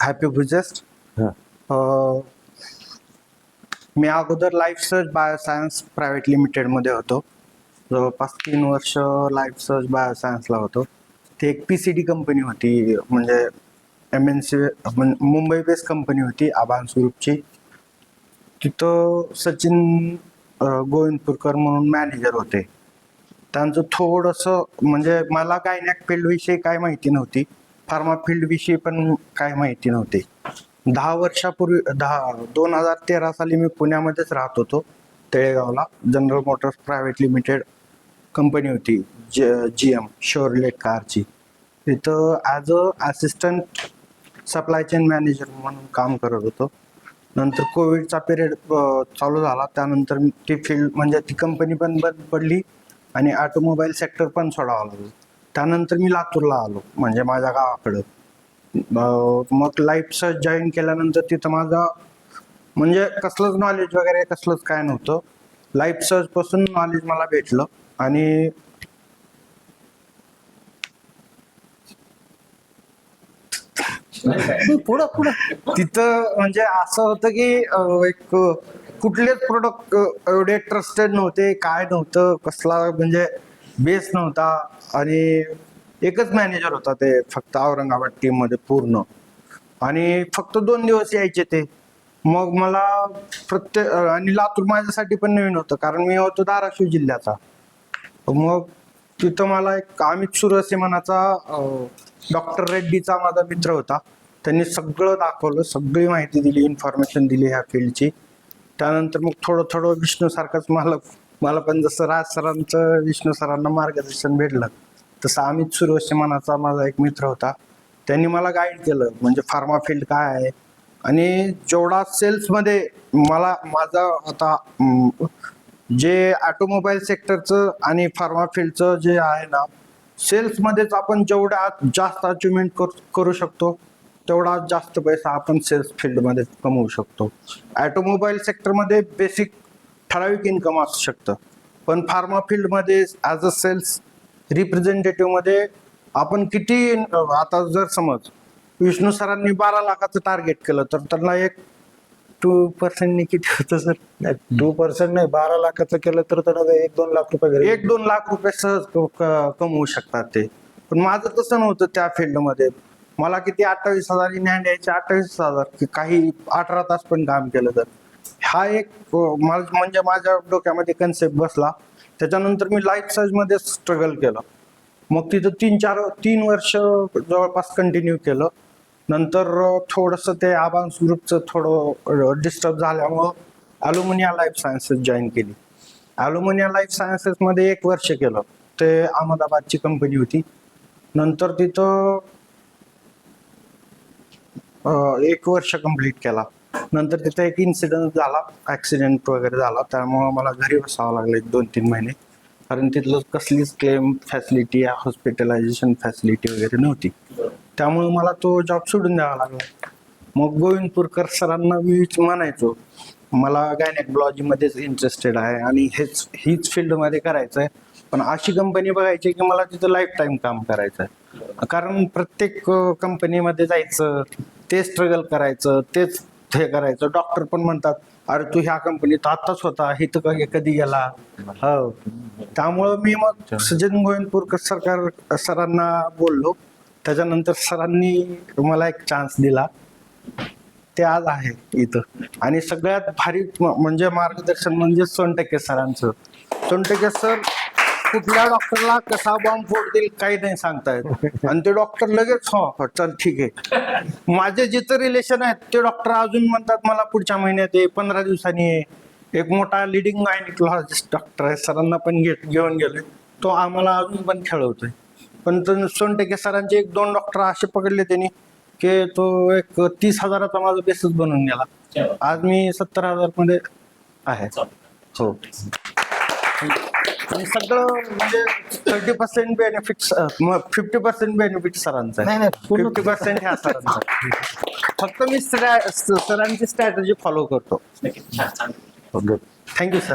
Happy बुजेस्ट. हा. मी अगोदर life search bioscience private लिमिटेडमध्ये होतो. जवळपास 3 वर्ष लाईफ सर्च बायोसायन्सला होतो. ती एक PCD कंपनी होती, म्हणजे MNC मुंबई बेस्ड कंपनी होती, आबान्स ग्रुपची. तिथं सचिन गोविंदपूरकर म्हणून मॅनेजर होते. त्यांचं थोडंसं म्हणजे मला गायनॅक फील्डविषयी काय माहिती नव्हती, फार्मा फील्डविषयी पण काय माहिती नव्हती. 10 वर्षापूर्वी 2013 साली मी पुण्यामध्येच राहत होतो, तळेगावला. General Motors private limited company होती, GM शोरलेट कारची. तिथं as a assistant supply chain manager म्हणून काम करत होतो. नंतर कोविडचा पिरियड चालू झाला, त्यानंतर ती फील्ड म्हणजे ती कंपनी पण बंद पडली आणि ऑटोमोबाईल सेक्टर पण सोडावं लागलं. त्यानंतर मी लातूरला आलो, म्हणजे माझ्या गावाकडं. मग लाईफ सर्च जॉईन केल्यानंतर तिथं माझं म्हणजे कसलंच नॉलेज वगैरे कसलंच काय नव्हतं. लाईफ सर्च पासून नॉलेज मला भेटलं. आणि पुढं पुढं तिथं म्हणजे असं होतं की एक कुठलेच प्रोडक्ट एवढे ट्रस्टेड नव्हते, काय नव्हतं, कसला म्हणजे बेस नव्हता. आणि एकच मॅनेजर होता ते फक्त औरंगाबाद टीम मध्ये पूर्ण. आणि फक्त 2 दिवस यायचे ते. मग मला आणि लातूर माझ्यासाठी पण नवीन होतं, कारण मी होतो धाराशिव जिल्ह्याचा. मग तिथं मला एक अमित सुरसे मनाचा डॉक्टर रेड्डीचा माझा मित्र होता. त्यांनी सगळं दाखवलं, सगळी माहिती दिली, इन्फॉर्मेशन दिली ह्या फील्डची. त्यानंतर मग थोडं थोडं विष्णू सारखंच मला पण जसं राज सरांचं विष्णू सरांना मार्गदर्शन भेटलं, तसं अमित सुरसे मनाचा माझा एक मित्र होता. त्यांनी मला गाईड केलं, म्हणजे फार्मा फील्ड काय आहे. आणि जेवढा सेल्समध्ये माझा आता जे ऑटोमोबाईल सेक्टरचं आणि फार्मा फील्डचं जे आहे ना, सेल्समध्येच आपण जेवढा जास्त अचिव्हमेंट करू शकतो, तेवढा जास्त पैसा आपण सेल्स फील्डमध्ये कमवू शकतो. ऑटोमोबाईल सेक्टरमध्ये बेसिक ठराविक इन्कम असू शकतं, पण फार्मा फील्डमध्ये ॲज अ सेल्स रिप्रेझेंटेटिव्हमध्ये आपण किती, आता जर समज विष्णू सरांनी 12 लाखाचं टार्गेट केलं, तर त्यांना एक 2% किती होतं सर? 2% नाही, 12 लाखाचं केलं तर त्याला 1-2 लाख रुपये घरी 1-2 लाख रुपये सहज कमवू शकतात ते. पण माझं तसं नव्हतं त्या फील्डमध्ये. मला किती 28,000 इन हँड यायचे, 28,000, काही 18 तास पण काम केलं तर. हा एक म्हणजे माझ्या डोक्यामध्ये कन्सेप्ट बसला. त्याच्यानंतर मी लाईफ सर्च मध्ये स्ट्रगल केलं. मग तिथं 3 वर्ष जवळपास कंटिन्यू केलं. नंतर थोडंसं ते आबान्स ग्रुपचं थोडं डिस्टर्ब झाल्यामुळं ॲल्युमिनिया लाईफ सायन्सेस जॉईन केली. ॲल्युमिनिया लाईफ सायन्सेसमध्ये 1 वर्ष केलं. ते अहमदाबादची कंपनी होती. नंतर तिथं 1 वर्ष कंप्लीट केला. नंतर तिथं एक इन्सिडेंट झाला, ॲक्सिडेंट वगैरे झाला, त्यामुळं मला घरी बसावं लागलं 2-3 महिने. कारण तिथलं कसलीच क्लेम फॅसिलिटी, हॉस्पिटलायझेशन फॅसिलिटी वगैरे नव्हती. त्यामुळे मला तो जॉब सोडून द्यावा लागला. मग गोविंदपूरकर सरांना मी म्हणायचो, मला गायनेकॉलॉजीमध्येच इंटरेस्टेड आहे आणि हीच फील्डमध्ये करायचं आहे, पण अशी कंपनी बघायची की मला तिथं लाईफ टाईम काम करायचं आहे. कारण प्रत्येक कंपनीमध्ये जायचं, ते स्ट्रगल करायचं, तेच हे करायचं. डॉक्टर पण म्हणतात, अरे तू ह्या कंपनीत आत्ताच होता, हे तर कधी गेला. हो, त्यामुळं मी मग सचिन गोविंदपूरकर सरांना बोललो. त्याच्यानंतर सरांनी मला एक चान्स दिला, ते आज आहे इथं. आणि सगळ्यात भारी म्हणजे मार्गदर्शन म्हणजे सोनटके सरांचं. सोनटके सर कुठल्या डॉक्टरला कसा बॉम्ब फोडतील काही नाही सांगता येत, आणि ते डॉक्टर लगेच हो चल ठीक आहे. माझे जिथं रिलेशन आहेत ते डॉक्टर अजून म्हणतात मला पुढच्या महिन्यात 15 दिवसांनी ये. एक मोठा लिडिंग गायनेकॉलॉजिस्ट डॉक्टर आहे, सरांना पण घेऊन गेलोय, तो आम्हाला अजून पण खेळवतोय. पण सोनटके सरांचे 1-2 डॉक्टर असे पकडले त्यांनी की तो एक 30,000चा माझा बेसिस बनून गेला. आज मी 70,000 मध्ये आहे. हो, आणि सगळं म्हणजे 30% बेनिफिट्स, 50% बेनिफिट सरांचा आहे, 50% ह्या सरांचा. फक्त मी सरांची स्ट्रॅटेजी फॉलो करतो. Thank you sir.